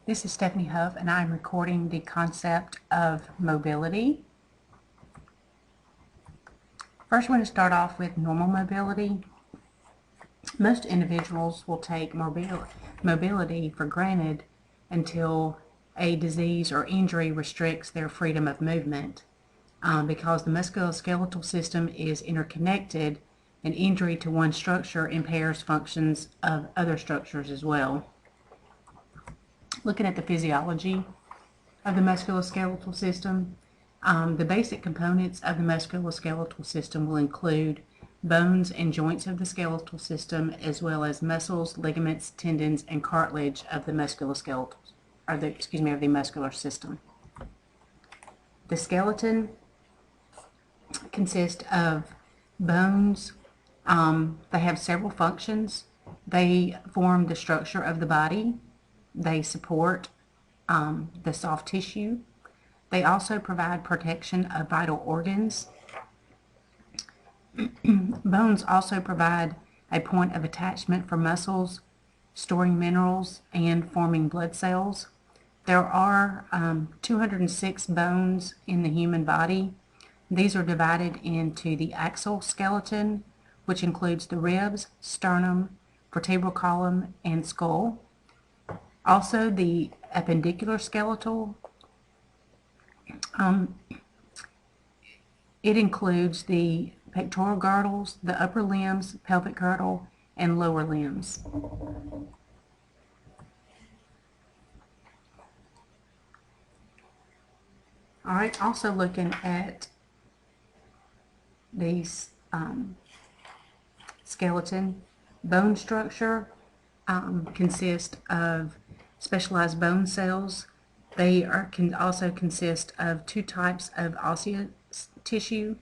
This is Stephanie Huff, and I'm recording the concept of mobility. First, we're going to start off with normal mobility. Most individuals will take mobility for granted until a disease or injury restricts their freedom of movement. Because the musculoskeletal system is interconnected, an injury to one structure impairs functions of other structures as well. Looking at the physiology of the musculoskeletal system, the basic components of the musculoskeletal system will include bones and joints of the skeletal system, as well as muscles, ligaments, tendons, and cartilage of the musculoskeletal, of the muscular system. The skeleton consists of bones. They have several functions. They form the structure of the body. They support the soft tissue. They also provide protection of vital organs. Bones also provide a point of attachment for muscles, storing minerals, and forming blood cells. There are 206 bones in the human body. These are divided into the axial skeleton, which includes the ribs, sternum, vertebral column, and skull. Also, the appendicular skeletal, it includes the pectoral girdles, the upper limbs, pelvic girdle, and lower limbs. All right, also looking at these skeleton, bone structure consists of specialized bone cells. They can also consist of two types of osseous tissue.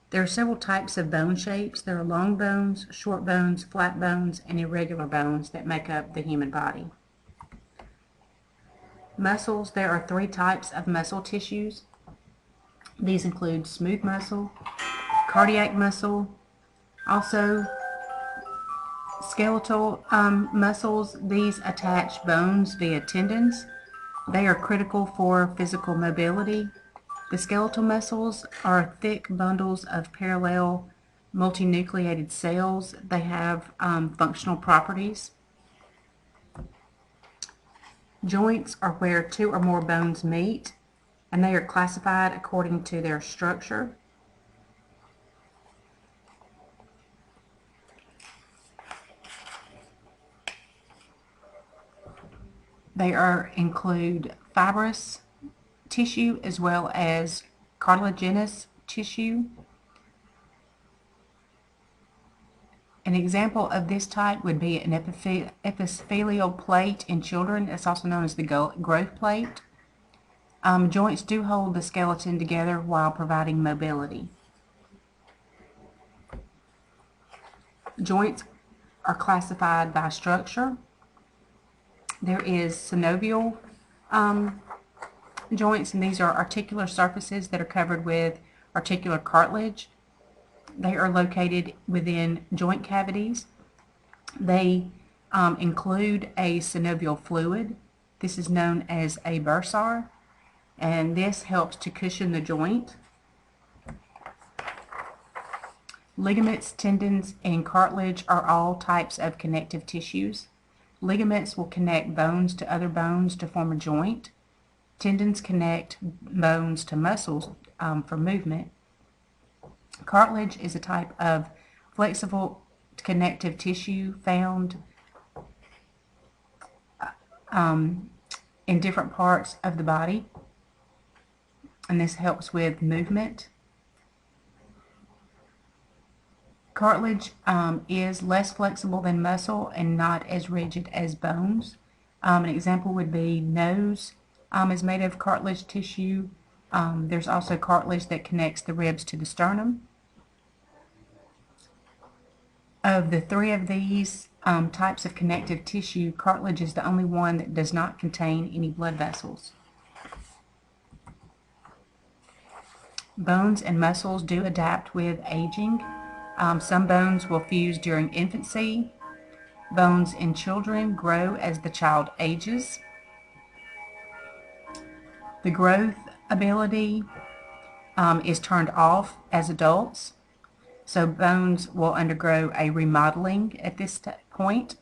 There are several types of bone shapes. There are long bones, short bones, flat bones, and irregular bones that make up the human body. Muscles, there are three types of muscle tissues. These include smooth muscle, cardiac muscle, also skeletal muscles. These attach bones via tendons. They are critical for physical mobility. The skeletal muscles are thick bundles of parallel multinucleated cells. They have functional properties. Joints are where two or more bones meet, and they are classified according to their structure. They include fibrous tissue as well as cartilaginous tissue. An example of this type would be an epithelial plate in children. It's also known as the growth plate. Joints do hold the skeleton together while providing mobility. Joints are classified by structure. There is synovial joints, and these are articular surfaces that are covered with articular cartilage. They are located within joint cavities. They include a synovial fluid. This is known as a bursar, and this helps to cushion the joint. Ligaments, tendons, and cartilage are all types of connective tissues. Ligaments will connect bones to other bones to form a joint. Tendons connect bones to muscles for movement. Cartilage is a type of flexible connective tissue found in different parts of the body, and this helps with movement. Cartilage is less flexible than muscle and not as rigid as bones. An example would be nose is made of cartilage tissue. There's also cartilage that connects the ribs to the sternum. Of the three of these types of connective tissue, cartilage is the only one that does not contain any blood vessels. Bones and muscles do adapt with aging. Some bones will fuse during infancy. Bones in children grow as the child ages. The growth ability is turned off as adults, so bones will undergo a remodeling at this point.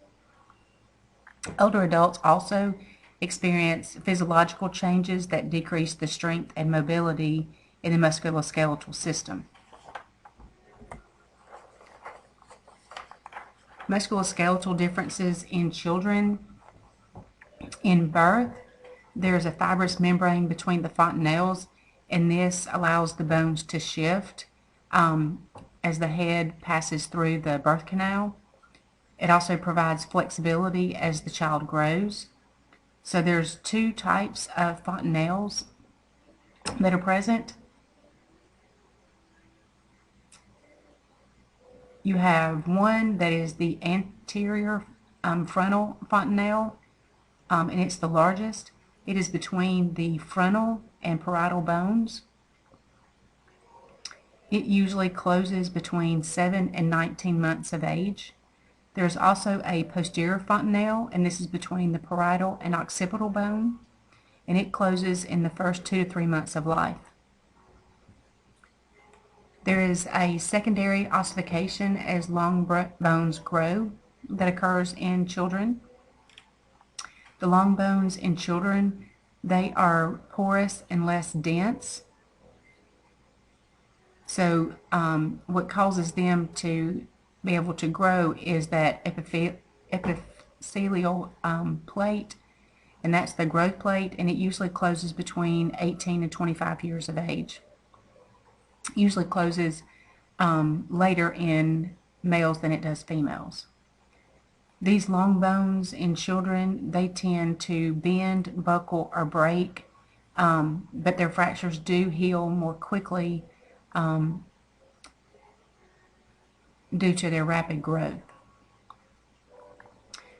Older adults also experience physiological changes that decrease the strength and mobility in the musculoskeletal system. Musculoskeletal differences in children. In birth, there's a fibrous membrane between the fontanelles, and this allows the bones to shift as the head passes through the birth canal. It also provides flexibility as the child grows. So there's two types of fontanelles that are present. You have one that is the anterior frontal fontanelle, and it's the largest. It is between the frontal and parietal bones. It usually closes between 7 and 19 months of age. There's also a posterior fontanelle, and this is between the parietal and occipital bone, and it closes in the first 2 to 3 months of life. There is a secondary ossification as long bones grow that occurs in children. The long bones in children, they are porous and less dense. So what causes them to be able to grow is that epithelial plate, and that's the growth plate, and it usually closes between 18 and 25 years of age. Usually closes later in males than it does females. These long bones in children, they tend to bend, buckle, or break, but their fractures do heal more quickly due to their rapid growth.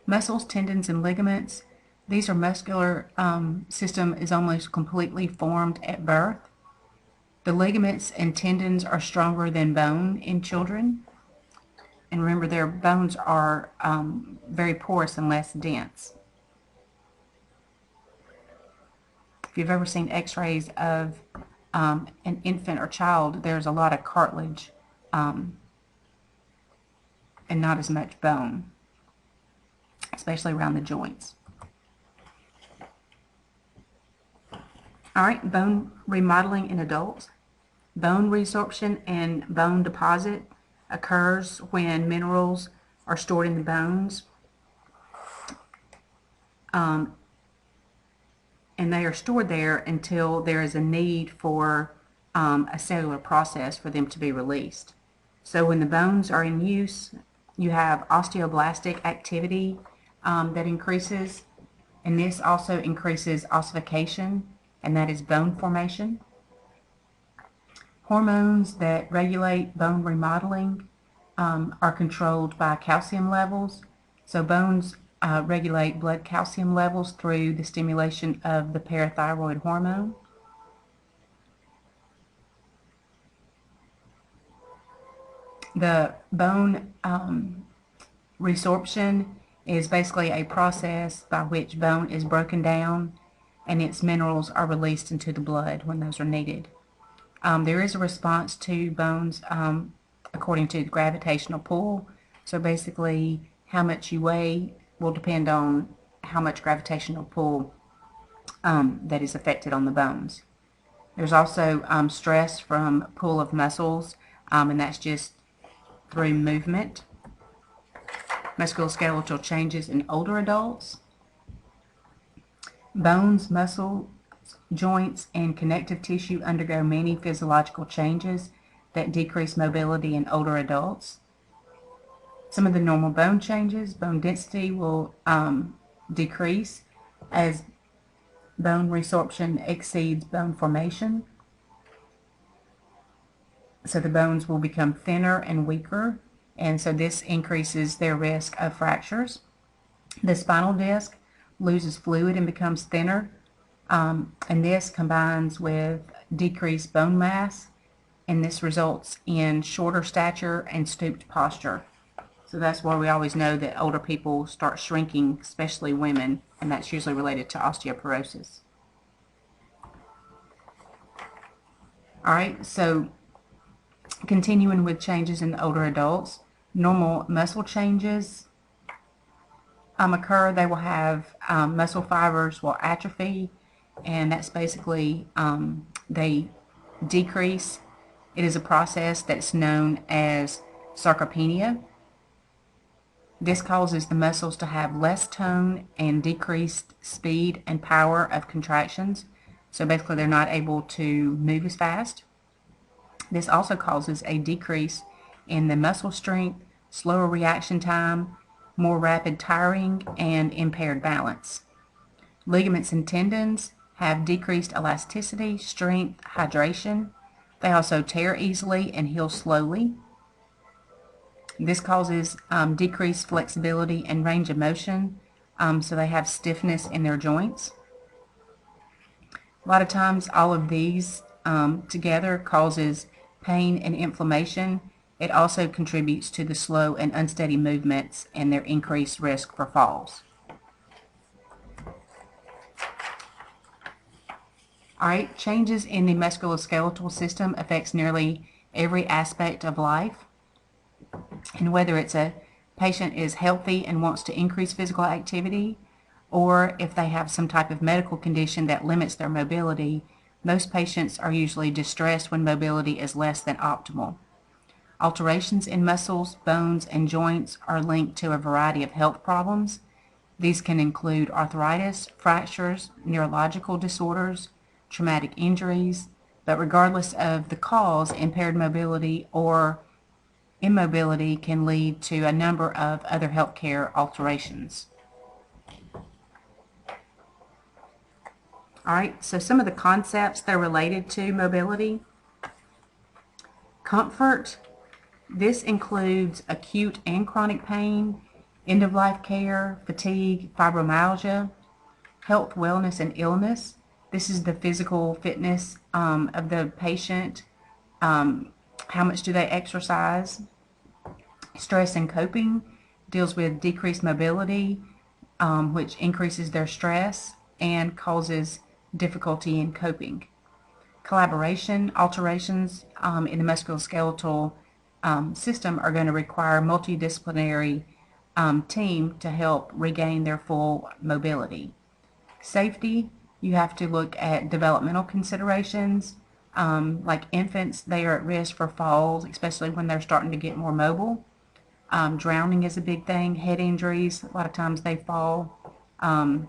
Muscles, tendons, and ligaments, these are muscular system is almost completely formed at birth. The ligaments and tendons are stronger than bone in children. And remember, their bones are very porous and less dense. If you've ever seen x-rays of an infant or child, there's a lot of cartilage and not as much bone, especially around the joints. All right, bone remodeling in adults. Bone resorption and bone deposit occurs when minerals are stored in the bones, and they are stored there until there is a need for a cellular process for them to be released. So when the bones are in use, you have osteoblastic activity that increases, and this also increases ossification, and that is bone formation. Hormones that regulate bone remodeling are controlled by calcium levels. So bones regulate blood calcium levels through the stimulation of the parathyroid hormone. The bone resorption is basically a process by which bone is broken down and its minerals are released into the blood when those are needed. There is a response to bones according to the gravitational pull. So basically, how much you weigh will depend on how much gravitational pull that is affected on the bones. There's also stress from pull of muscles, and that's just through movement. Musculoskeletal changes in older adults. Bones, muscle, joints, and connective tissue undergo many physiological changes that decrease mobility in older adults. Some of the normal bone changes: bone density will decrease as bone resorption exceeds bone formation. So the bones will become thinner and weaker, and so this increases their risk of fractures. The spinal disc loses fluid and becomes thinner, and this combines with decreased bone mass, and this results in shorter stature and stooped posture. So that's why we always know that older people start shrinking, especially women, and that's usually related to osteoporosis. All right, so continuing with changes in older adults, normal muscle changes occur. They will have muscle fibers will atrophy, and that's basically they decrease. It is a process that's known as sarcopenia. This causes the muscles to have less tone and decreased speed and power of contractions. So basically they're not able to move as fast. This also causes a decrease in the muscle strength, slower reaction time, more rapid tiring, and impaired balance. Ligaments and tendons have decreased elasticity, strength, hydration. They also tear easily and heal slowly. This causes decreased flexibility and range of motion, so they have stiffness in their joints. A lot of times all of these together causes pain and inflammation. It also contributes to the slow and unsteady movements and their increased risk for falls. All right, changes in the musculoskeletal system affects nearly every aspect of life. And whether it's a patient is healthy and wants to increase physical activity, or if they have some type of medical condition that limits their mobility, most patients are usually distressed when mobility is less than optimal. Alterations in muscles, bones, and joints are linked to a variety of health problems. These can include arthritis, fractures, neurological disorders, traumatic injuries, but regardless of the cause, impaired mobility or immobility can lead to a number of other healthcare alterations. All right, so some of the concepts that are related to mobility. Comfort. This includes acute and chronic pain, end-of-life care, fatigue, fibromyalgia, health, wellness, and illness. This is the physical fitness of the patient. How much do they exercise? Stress and coping deals with decreased mobility, which increases their stress and causes difficulty in coping. Collaboration, alterations in the musculoskeletal system are going to require a multidisciplinary team to help regain their full mobility. Safety, you have to look at developmental considerations. Like infants, they are at risk for falls, especially when they're starting to get more mobile. Drowning is a big thing. Head injuries, a lot of times they fall. Can't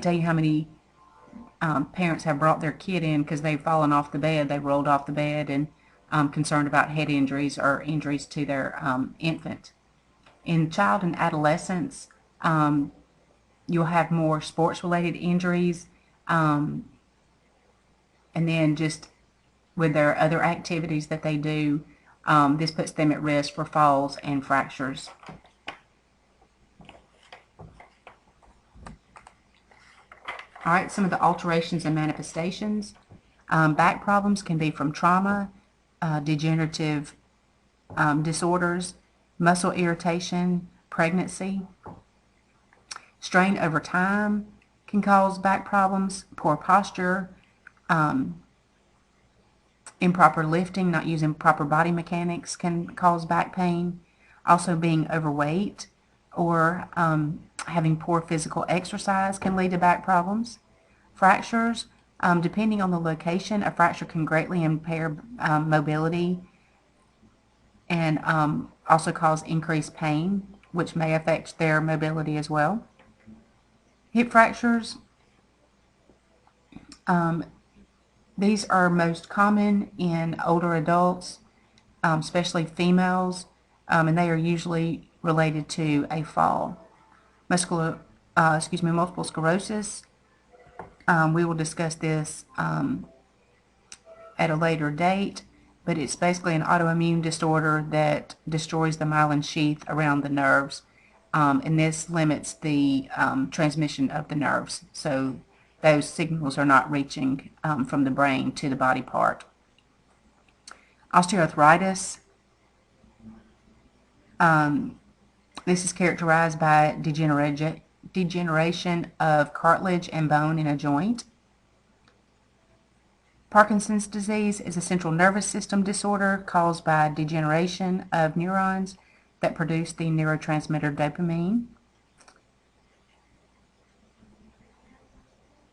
tell you how many parents have brought their kid in because they've fallen off the bed, they rolled off the bed, and concerned about head injuries or injuries to their infant. In child and adolescence, you'll have more sports-related injuries, and then just with their other activities that they do, this puts them at risk for falls and fractures. All right, some of the alterations and manifestations. Back problems can be from trauma, degenerative disorders, muscle irritation, pregnancy. Strain over time can cause back problems. Poor posture, improper lifting, not using proper body mechanics can cause back pain. Also being overweight or having poor physical exercise can lead to back problems. Fractures, depending on the location, a fracture can greatly impair mobility and also cause increased pain, which may affect their mobility as well. Hip fractures, these are most common in older adults, especially females, and they are usually related to a fall. Multiple sclerosis, we will discuss this at a later date, but it's basically an autoimmune disorder that destroys the myelin sheath around the nerves, and this limits the transmission of the nerves, so those signals are not reaching from the brain to the body part. Osteoarthritis, this is characterized by degeneration of cartilage and bone in a joint. Parkinson's disease is a central nervous system disorder caused by degeneration of neurons that produce the neurotransmitter dopamine.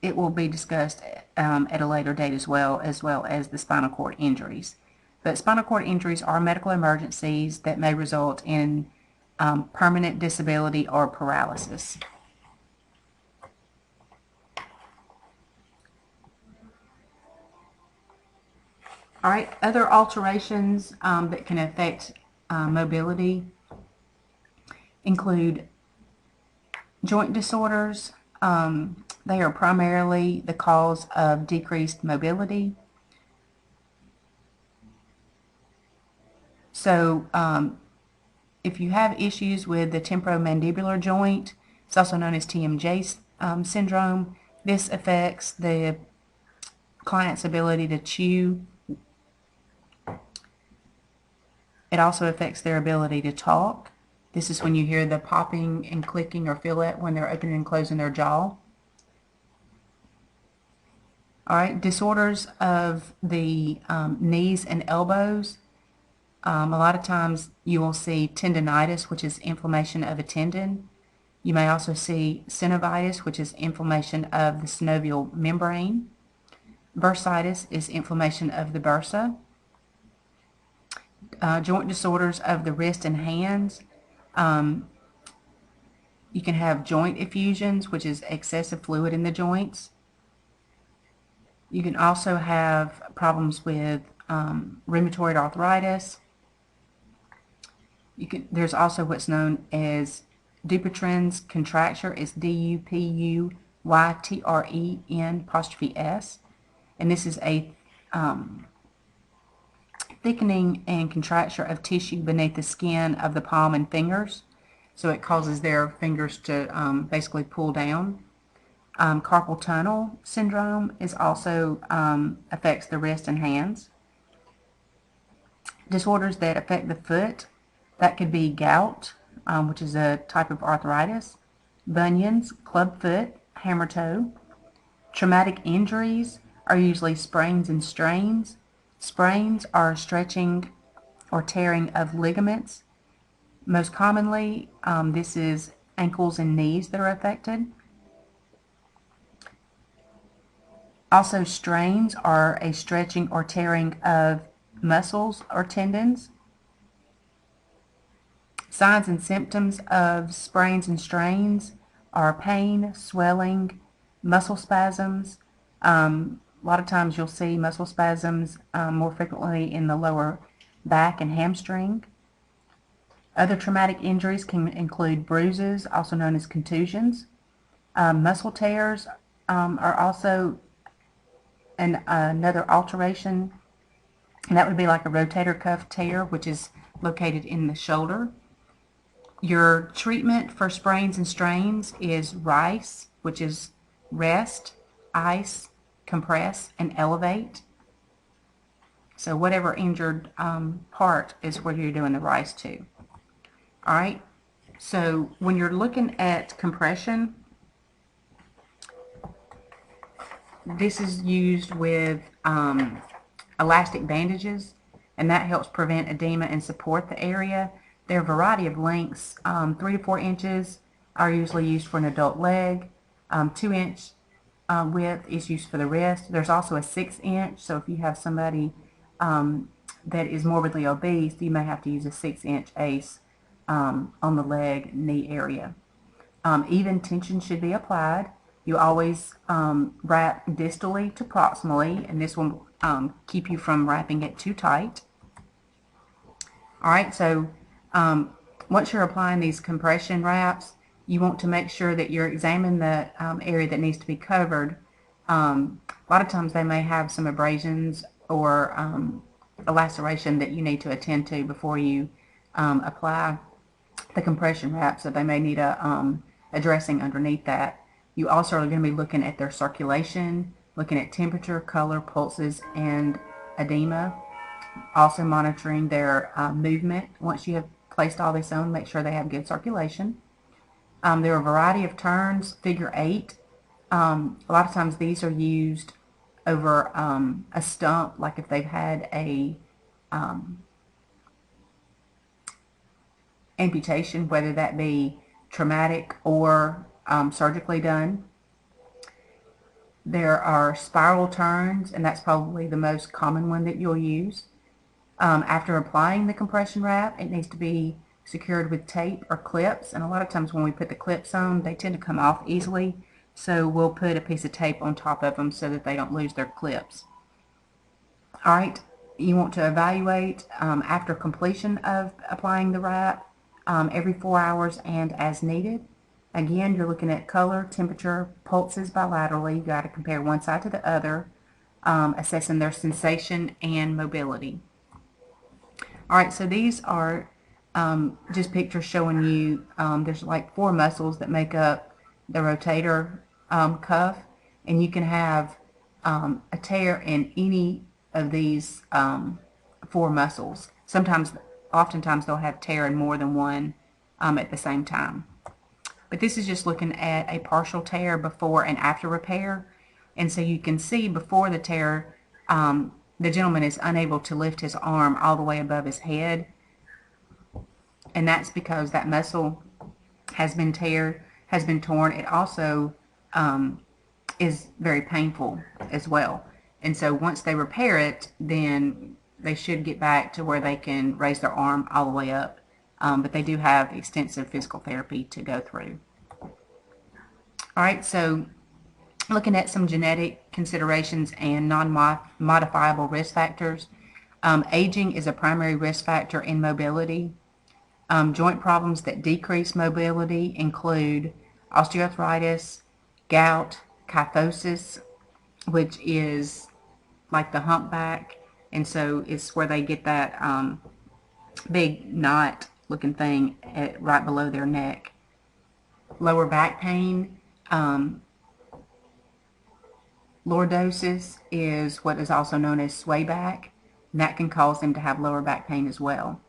It will be discussed at a later date as well as the spinal cord injuries. But spinal cord injuries are medical emergencies that may result in permanent disability or paralysis. All right, other alterations that can affect mobility include joint disorders. They are primarily the cause of decreased mobility. So if you have issues with the temporomandibular joint, it's also known as TMJ syndrome. This affects the client's ability to chew. It also affects their ability to talk. This is when you hear the popping and clicking or feel it when they're opening and closing their jaw. All right, disorders of the knees and elbows. A lot of times you will see tendinitis, which is inflammation of a tendon. You may also see synovitis, which is inflammation of the synovial membrane. Bursitis is inflammation of the bursa. Joint disorders of the wrist and hands. You can have joint effusions, which is excessive fluid in the joints. You can also have problems with rheumatoid arthritis. There's also what's known as Dupuytren's contracture. It's Dupuytren''S, and this is a thickening and contracture of tissue beneath the skin of the palm and fingers. So it causes their fingers to basically pull down. Carpal tunnel syndrome is also affects the wrist and hands. Disorders that affect the foot, that could be gout, which is a type of arthritis, bunions, clubfoot, hammer toe. Traumatic injuries are usually sprains and strains. Sprains are stretching or tearing of ligaments. Most commonly, this is ankles and knees that are affected. Also, strains are a stretching or tearing of muscles or tendons. Signs and symptoms of sprains and strains are pain, swelling, muscle spasms. A lot of times you'll see muscle spasms more frequently in the lower back and hamstring. Other traumatic injuries can include bruises, also known as contusions. Muscle tears are also another alteration, and that would be like a rotator cuff tear, which is located in the shoulder. Your treatment for sprains and strains is RICE, which is rest, ice, compress, and elevate. So whatever injured part is where you're doing the RICE to. All right, so when you're looking at compression, this is used with elastic bandages, and that helps prevent edema and support the area. There are a variety of lengths. 3 to 4 inches are usually used for an adult leg. 2-inch width is used for the wrist. There's also a 6-inch, so if you have somebody that is morbidly obese, you may have to use a 6-inch ACE on the leg, knee area. Even tension should be applied. You always wrap distally to proximally, and this will keep you from wrapping it too tight. All right, so once you're applying these compression wraps, you want to make sure that you're examining the area that needs to be covered. A lot of times they may have some abrasions or a laceration that you need to attend to before you apply the compression wrap, so they may need a dressing underneath that. You also are going to be looking at their circulation, looking at temperature, color, pulses, and edema. Also monitoring their movement. Once you have placed all this on, make sure they have good circulation. There are a variety of turns. Figure 8. A lot of times these are used over a stump, like if they've had a amputation, whether that be traumatic or surgically done. There are spiral turns, and that's probably the most common one that you'll use. After applying the compression wrap, it needs to be secured with tape or clips, and a lot of times when we put the clips on, they tend to come off easily, so we'll put a piece of tape on top of them so that they don't lose their clips. Alright, you want to evaluate after completion of applying the wrap every 4 hours and as needed. Again, you're looking at color, temperature, pulses bilaterally. You got to compare one side to the other, assessing their sensation and mobility. Alright, so these are just pictures showing you there's like 4 muscles that make up the rotator cuff, and you can have a tear in any of these 4 muscles. Oftentimes they'll have tear in more than one at the same time. But this is just looking at a partial tear before and after repair. And so you can see before the tear, the gentleman is unable to lift his arm all the way above his head. And that's because that muscle has been torn. It also is very painful as well. And so once they repair it, then they should get back to where they can raise their arm all the way up. But they do have extensive physical therapy to go through. Alright, so looking at some genetic considerations and non-modifiable risk factors. Aging is a primary risk factor in mobility. Joint problems that decrease mobility include osteoarthritis, gout, kyphosis, which is like the humpback, and so it's where they get that big knot looking thing right below their neck. Lower back pain. Lordosis is what is also known as sway back, and that can cause them to have lower back pain as well.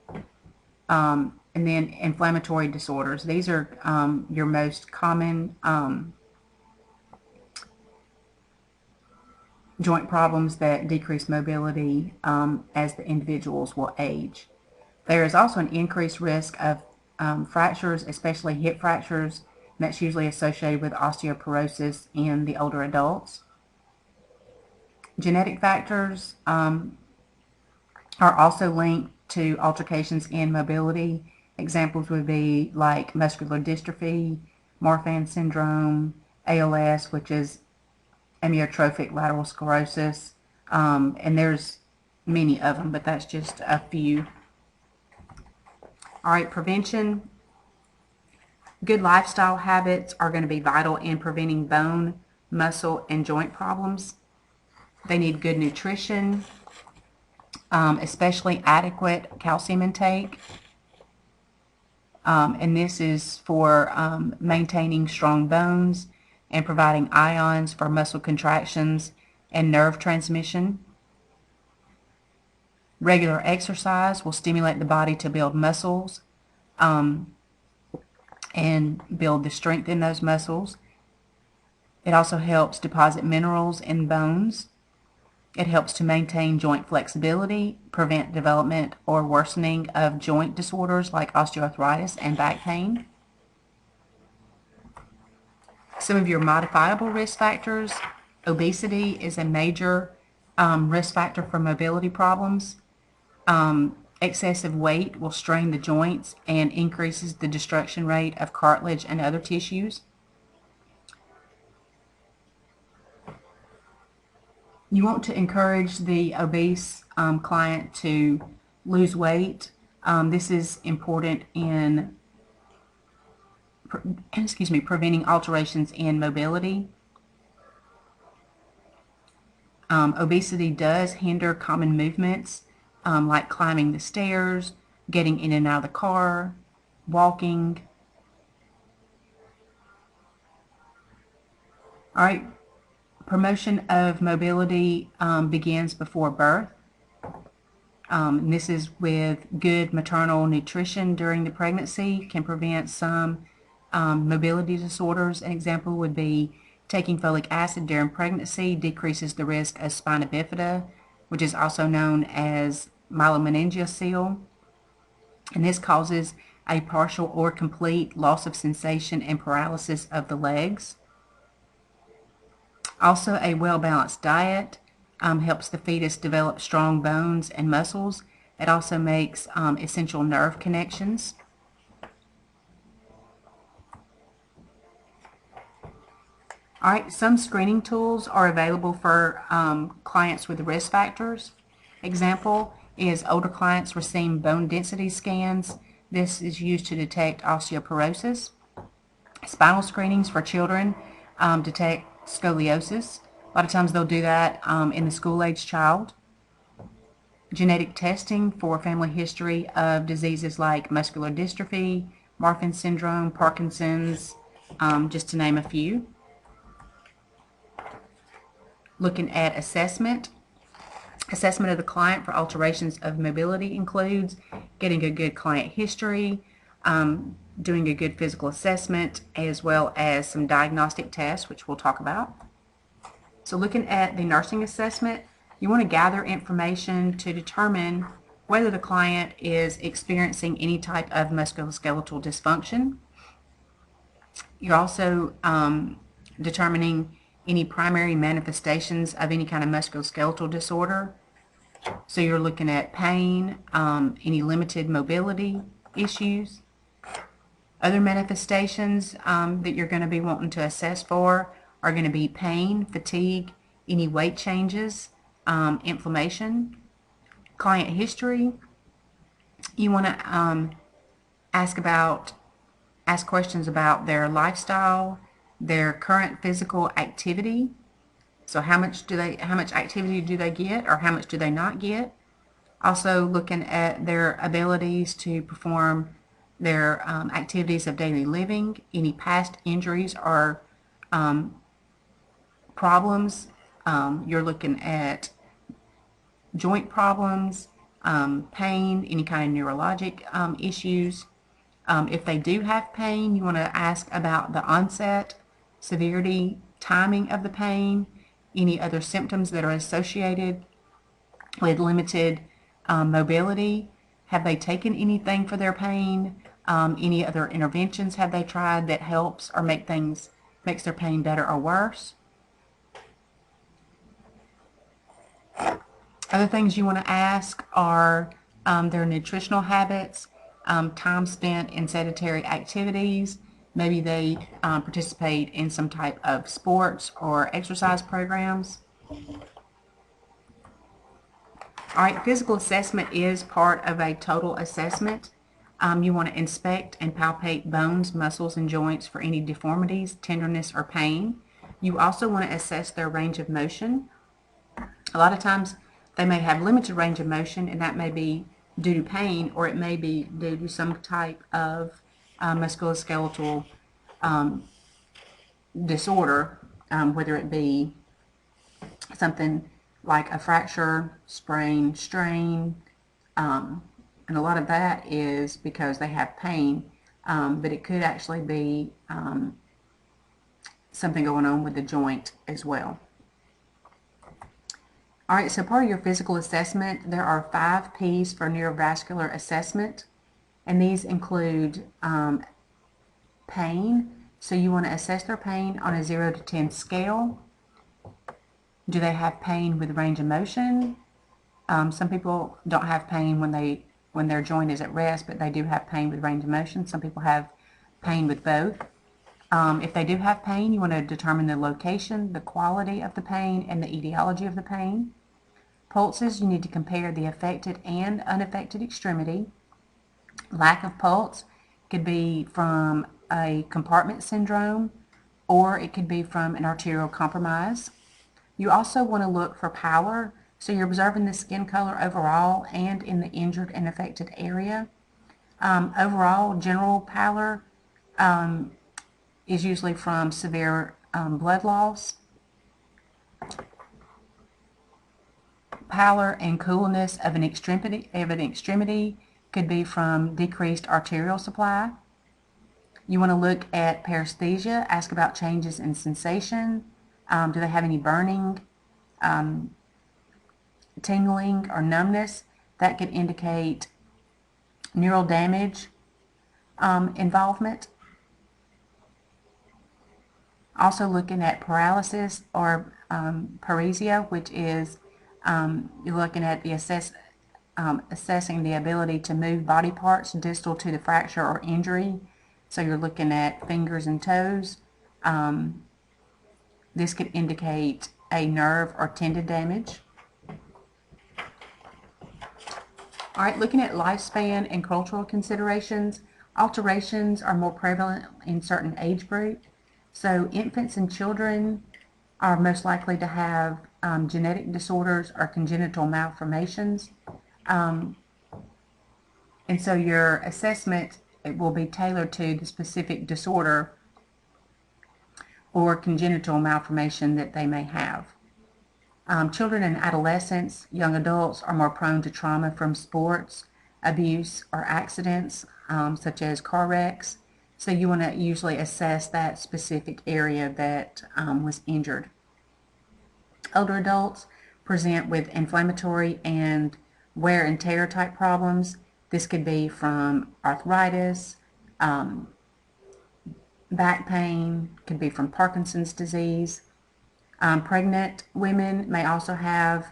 And then inflammatory disorders. These are your most common joint problems that decrease mobility as the individuals will age. There is also an increased risk of fractures, especially hip fractures, and that's usually associated with osteoporosis in the older adults. Genetic factors are also linked to alterations in mobility. Examples would be like muscular dystrophy, Marfan syndrome, ALS, which is amyotrophic lateral sclerosis, and there's many of them, but that's just a few. All right, prevention. Good lifestyle habits are going to be vital in preventing bone, muscle, and joint problems. They need good nutrition, especially adequate calcium intake. And this is for maintaining strong bones and providing ions for muscle contractions and nerve transmission. Regular exercise will stimulate the body to build muscles and build the strength in those muscles. It also helps deposit minerals in bones. It helps to maintain joint flexibility, prevent development or worsening of joint disorders like osteoarthritis and back pain. Some of your modifiable risk factors. Obesity is a major risk factor for mobility problems. Excessive weight will strain the joints and increases the destruction rate of cartilage and other tissues. You want to encourage the obese client to lose weight. This is important in preventing alterations in mobility. Obesity does hinder common movements like climbing the stairs, getting in and out of the car, walking. All right. Promotion of mobility begins before birth. This is with good maternal nutrition during the pregnancy can prevent some mobility disorders. An example would be Taking folic acid during pregnancy decreases the risk of spina bifida, which is also known as myelomeningocele, and this causes a partial or complete loss of sensation and paralysis of the legs. Also, a well-balanced diet helps the fetus develop strong bones and muscles. It also makes essential nerve connections. All right, some screening tools are available for clients with risk factors. Example is older clients receiving bone density scans. This is used to detect osteoporosis. Spinal screenings for children detect scoliosis. A lot of times they'll do that in the school-age child. Genetic testing for family history of diseases like muscular dystrophy, Marfan syndrome, Parkinson's, just to name a few. Looking at assessment. Assessment of the client for alterations of mobility includes getting a good client history, doing a good physical assessment, as well as some diagnostic tests, which we'll talk about. So looking at the nursing assessment, you want to gather information to determine whether the client is experiencing any type of musculoskeletal dysfunction. You're also determining any primary manifestations of any kind of musculoskeletal disorder. So you're looking at pain, any limited mobility issues. Other manifestations that you're going to be wanting to assess for are going to be pain, fatigue, any weight changes, inflammation, client history. You want to ask questions about their lifestyle, their current physical activity. So how much activity do they get, or how much do they not get? Also looking at their abilities to perform their activities of daily living, any past injuries or problems. You're looking at joint problems, pain, any kind of neurologic issues. If they do have pain, you want to ask about the onset, severity, timing of the pain, any other symptoms that are associated with limited mobility. Have they taken anything for their pain? Any other interventions have they tried that helps or makes their pain better or worse? Other things you want to ask are their nutritional habits, time spent in sedentary activities. Maybe they participate in some type of sports or exercise programs. All right, physical assessment is part of a total assessment. You want to inspect and palpate bones, muscles, and joints for any deformities, tenderness, or pain. You also want to assess their range of motion. A lot of times they may have limited range of motion, and that may be due to pain, or it may be due to some type of musculoskeletal disorder, whether it be something like a fracture, sprain, strain, and a lot of that is because they have pain, but it could actually be something going on with the joint as well. All right, so part of your physical assessment, there are 5 P's for neurovascular assessment, and these include pain. So you want to assess their pain on a 0 to 10 scale. Do they have pain with range of motion? Some people don't have pain when their joint is at rest, but they do have pain with range of motion. Some people have pain with both. If they do have pain, you want to determine the location, the quality of the pain, and the etiology of the pain. Pulses, you need to compare the affected and unaffected extremity. Lack of pulse could be from a compartment syndrome, or it could be from an arterial compromise. You also want to look for pallor, so you're observing the skin color overall and in the injured and affected area. Overall, general pallor is usually from severe blood loss. Pallor and coolness of an extremity could be from decreased arterial supply. You want to look at paresthesia, ask about changes in sensation. Do they have any burning, tingling, or numbness? That could indicate neural damage involvement. Also looking at paralysis or paresia, which is you're looking at the assessing the ability to move body parts distal to the fracture or injury. So you're looking at fingers and toes. This could indicate a nerve or tendon damage. All right, looking at lifespan and cultural considerations, alterations are more prevalent in certain age groups. So infants and children are most likely to have genetic disorders or congenital malformations. And so your assessment will be tailored to the specific disorder or congenital malformation that they may have. Children and adolescents, young adults are more prone to trauma from sports, abuse, or accidents, such as car wrecks. So you want to usually assess that specific area that was injured. Older adults present with inflammatory and wear and tear type problems. This could be from arthritis, back pain, could be from Parkinson's disease. Pregnant women may also have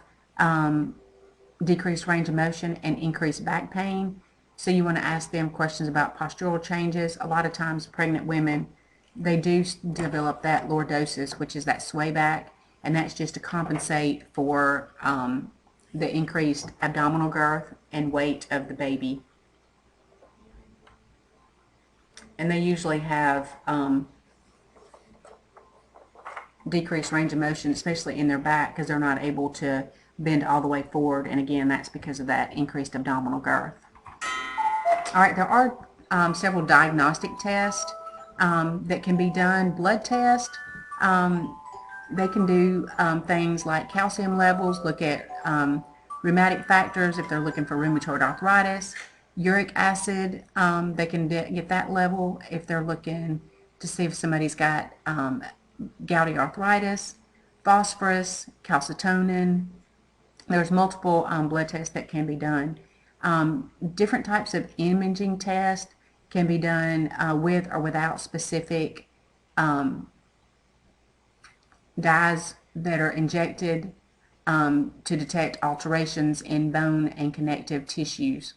decreased range of motion and increased back pain. So you want to ask them questions about postural changes. A lot of times pregnant women, they do develop that lordosis, which is that sway back, and that's just to compensate for the increased abdominal girth and weight of the baby. And they usually have decreased range of motion, especially in their back, because they're not able to bend all the way forward, and again, that's because of that increased abdominal girth. All right, there are several diagnostic tests that can be done. Blood test, they can do things like calcium levels, look at rheumatic factors if they're looking for rheumatoid arthritis. Uric acid, they can get that level if they're looking to see if somebody's got gouty arthritis. Phosphorus, calcitonin. There's multiple blood tests that can be done. Different types of imaging tests can be done with or without specific dyes that are injected to detect alterations in bone and connective tissues.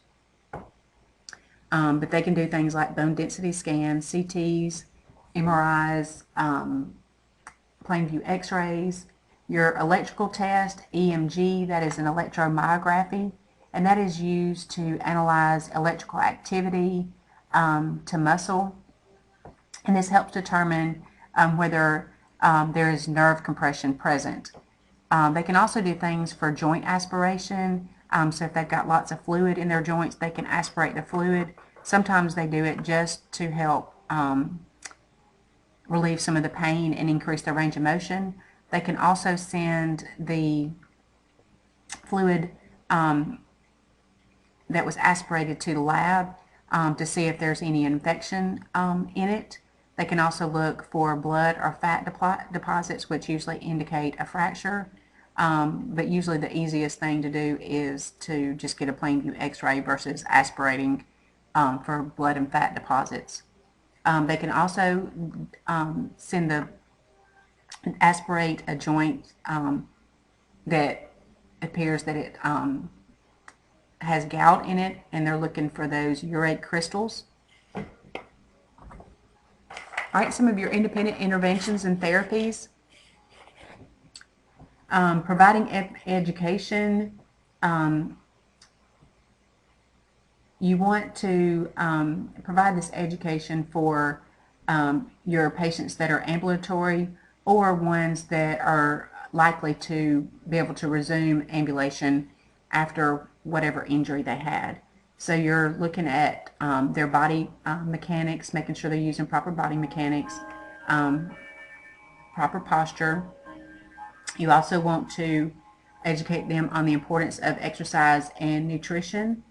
But they can do things like bone density scans, CTs, MRIs, plain view x-rays. Your electrical test, EMG, that is an electromyography, and that is used to analyze electrical activity to muscle. And this helps determine whether there is nerve compression present. They can also do things for joint aspiration. So if they've got lots of fluid in their joints, they can aspirate the fluid. Sometimes they do it just to help relieve some of the pain and increase their range of motion. They can also send the fluid that was aspirated to the lab to see if there's any infection in it. They can also look for blood or fat deposits, which usually indicate a fracture. But usually the easiest thing to do is to just get a plain view x-ray versus aspirating for blood and fat deposits. They can also aspirate a joint that appears that it has gout in it, and they're looking for those urate crystals. All right, some of your independent interventions and therapies. Providing education. You want to provide this education for your patients that are ambulatory or ones that are likely to be able to resume ambulation after whatever injury they had. So you're looking at their body mechanics, making sure they're using proper body mechanics, proper posture. You also want to educate them on the importance of exercise and nutrition.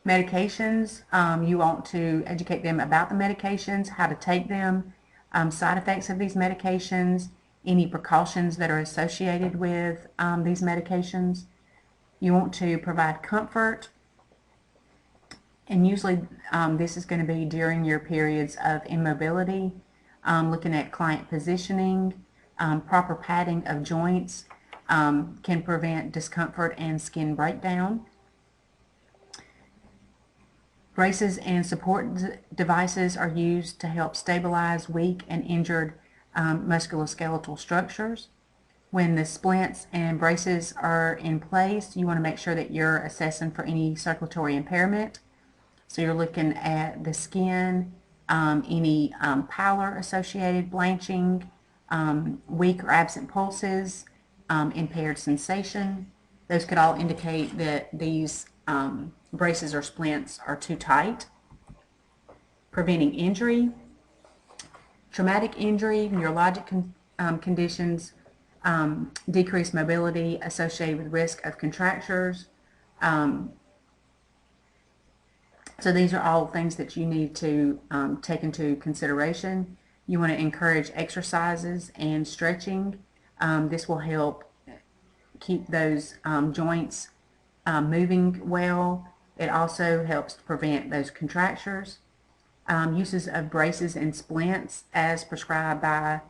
Medications, you want to educate them about the medications, how to take them, side effects of these medications, any precautions that are associated with these medications. You want to provide comfort, and usually this is going to be during your periods of immobility, looking at client positioning, proper padding of joints can prevent discomfort and skin breakdown. Braces and support devices are used to help stabilize weak and injured musculoskeletal structures. When the splints and braces are in place, you want to make sure that you're assessing for any circulatory impairment. So you're looking at the skin, any pallor associated, blanching, weak or absent pulses, impaired sensation. Those could all indicate that these braces or splints are too tight. Preventing injury, traumatic injury, neurologic conditions, decreased mobility associated with risk of contractures. So these are all things that you need to take into consideration. You want to encourage exercises and stretching. This will help keep those joints moving well. It also helps to prevent those contractures. Uses of braces and splints as prescribed by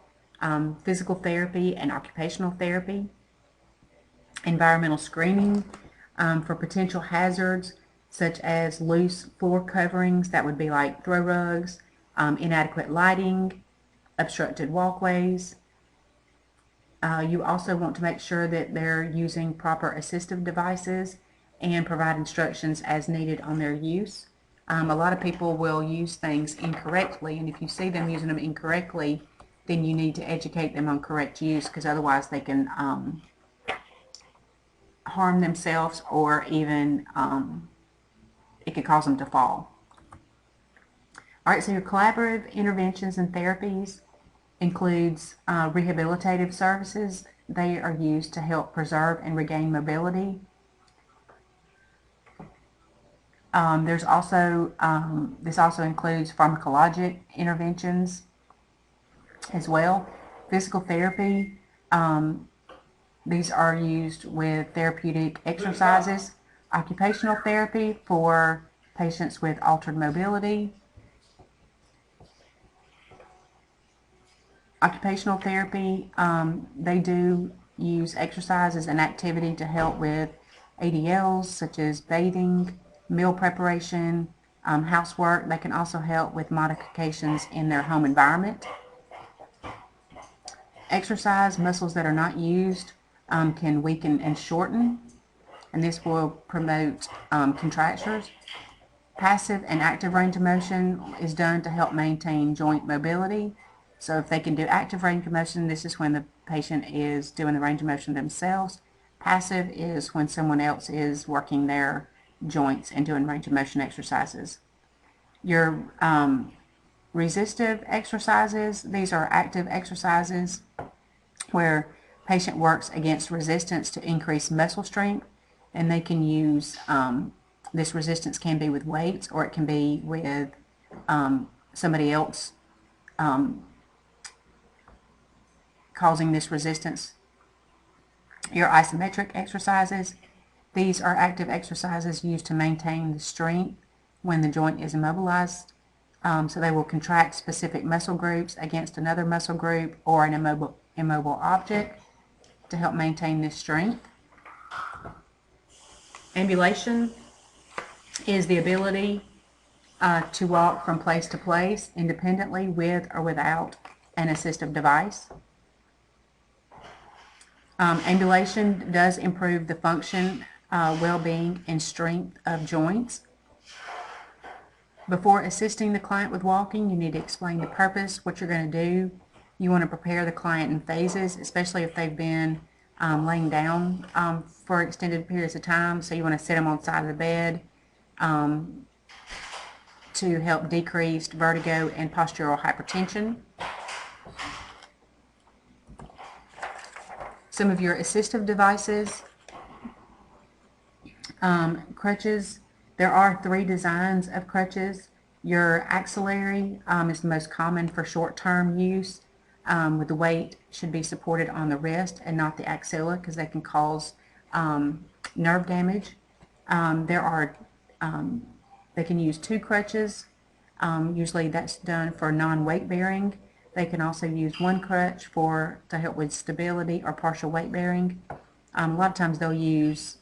physical therapy and occupational therapy. Environmental screening for potential hazards such as loose floor coverings, that would be like throw rugs, inadequate lighting, obstructed walkways. You also want to make sure that they're using proper assistive devices and provide instructions as needed on their use. A lot of people will use things incorrectly, and if you see them using them incorrectly, then you need to educate them on correct use, because otherwise they can harm themselves, or even it could cause them to fall. All right, so your collaborative interventions and therapies includes rehabilitative services. They are used to help preserve and regain mobility. This also includes pharmacologic interventions as well. Physical therapy, these are used with therapeutic exercises. Occupational therapy for patients with altered mobility. Occupational therapy, they do use exercises and activity to help with ADLs such as bathing, meal preparation, housework. They can also help with modifications in their home environment. Exercise, muscles that are not used can weaken and shorten, and this will promote contractures. Passive and active range of motion is done to help maintain joint mobility. So if they can do active range of motion, this is when the patient is doing the range of motion themselves. Passive is when someone else is working their joints and doing range of motion exercises. Your resistive exercises, these are active exercises where patient works against resistance to increase muscle strength, and they can use this resistance can be with weights, or it can be with somebody else causing this resistance. Your isometric exercises, these are active exercises used to maintain the strength when the joint is immobilized. So they will contract specific muscle groups against another muscle group or an immobile object to help maintain this strength. Ambulation is the ability to walk from place to place independently with or without an assistive device. Ambulation does improve the function, well-being, and strength of joints. Before assisting the client with walking, you need to explain the purpose, what you're going to do. You want to prepare the client in phases, especially if they've been laying down for extended periods of time. So you want to sit them on the side of the bed to help decrease vertigo and postural hypertension. Some of your assistive devices, crutches, There are 3 designs of crutches. Your axillary is the most common for short-term use, with the weight should be supported on the wrist and not the axilla because they can cause nerve damage. They can use 2 crutches. Usually that's done for non-weight bearing. They can also use 1 crutch to help with stability or partial weight bearing. A lot of times they'll use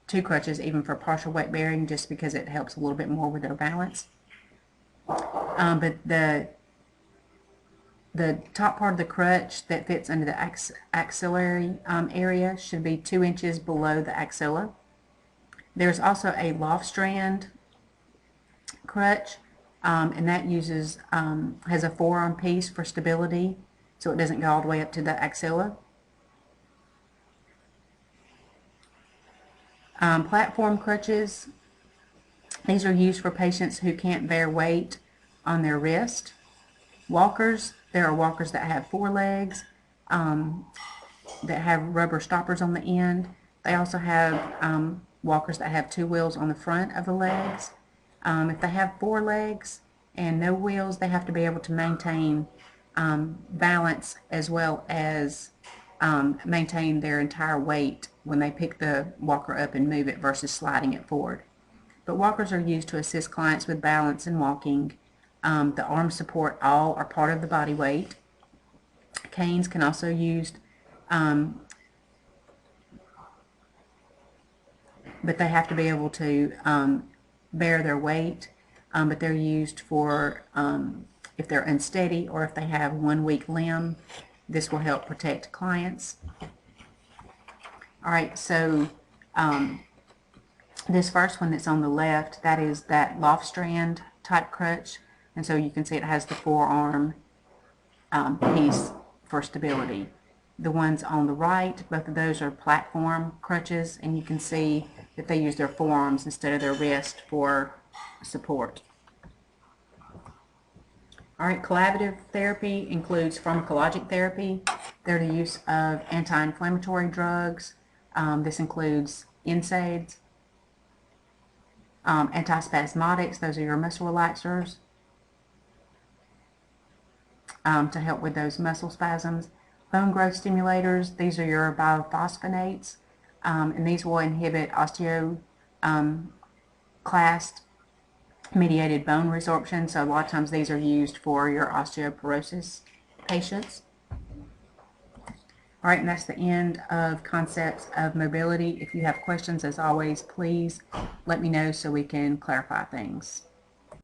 2 crutches even for partial weight bearing just because it helps a little bit more with their balance. But the top part of the crutch that fits under the axillary area should be 2 inches below the axilla. There's also a loft strand crutch, and that has a forearm piece for stability so it doesn't go all the way up to the axilla. Platform crutches, these are used for patients who can't bear weight on their wrist. Walkers, there are walkers that have 4 legs, that have rubber stoppers on the end. They also have walkers that have 2 wheels on the front of the legs. If they have 4 legs and no wheels, they have to be able to maintain balance as well as maintain their entire weight when they pick the walker up and move it versus sliding it forward. But walkers are used to assist clients with balance and walking. The arm support all are part of the body weight. Canes can also be used, but they have to be able to bear their weight, but they're used for if they're unsteady or if they have 1 weak limb. This will help protect clients. Alright, so this first one that's on the left, that is that loft strand type crutch, and so you can see it has the forearm piece for stability. The ones on the right, both of those are platform crutches, and you can see that they use their forearms instead of their wrist for support. Alright, collaborative therapy includes pharmacologic therapy. They're the use of anti-inflammatory drugs. This includes NSAIDs, antispasmodics, those are your muscle relaxers, to help with those muscle spasms. Bone growth stimulators, these are your bisphosphonates, and these will inhibit osteoclast mediated bone resorption, so a lot of times these are used for your osteoporosis patients. Alright, and that's the end of concepts of mobility. If you have questions, as always, please let me know so we can clarify things.